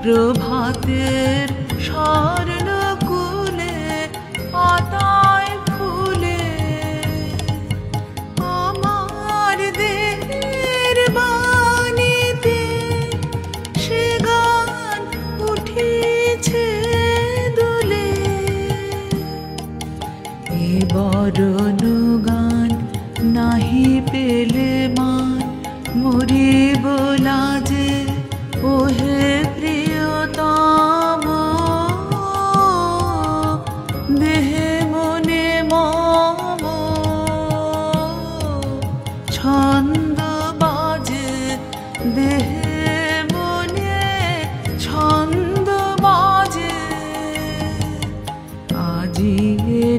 প্রভাতের স্বর্ণকুলে পাতায় ফুলে আমার দেহের বাণীতে সে গান উঠিছে দুলে। এ বরণ গান নাহি পেলে মান মরিব লাজে ওহে প্রিয়তম। দেহে মনে মম ছন্দ বাজে, দেহে মনে ছন্দ বাজে। আজি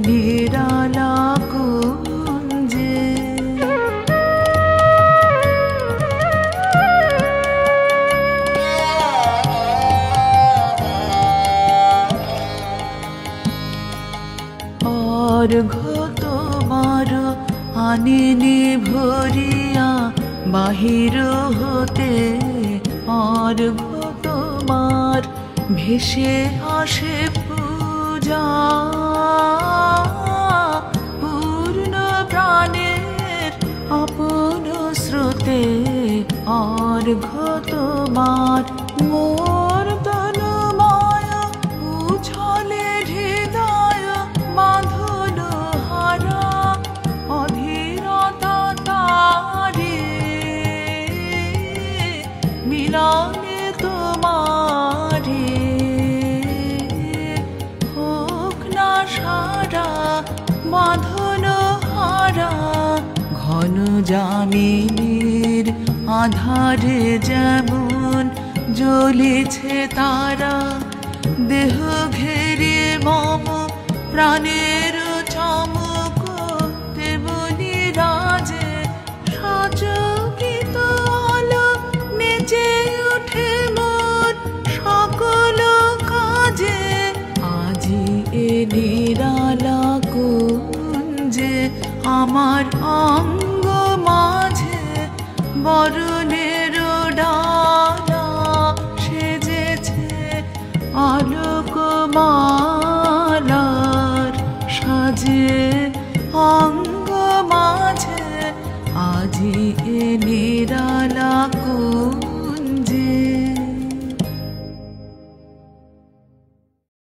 নিরালা কুঞ্জে অর্ঘ্য তোমার আনিনি ভরিয়া বাহির হতে। অর্ঘ্য তোমার ভেসে আসে পূজা পূর্ণ প্রাণের আপন স্রোতে। অর্ঘ্য তোমার মোর তনুময় উছলে হৃদয় বাঁধন হারা অধীরতা তারে মিলনে তোমারে হোক না সারা বাঁধন হারা। ঘন যামিনীর আধারে যেমন জ্বলিছে তারা দেহ ঘেরে মম প্রাণের চমক তেমনি রাজে সচকিত আলোক নেচে ওঠে মোর সকল কাজে। আজি এ নিরালা কুঞ্জে আমার অঙ্গ মাঝে বরণের ডালা সেজেছে আলোকময়।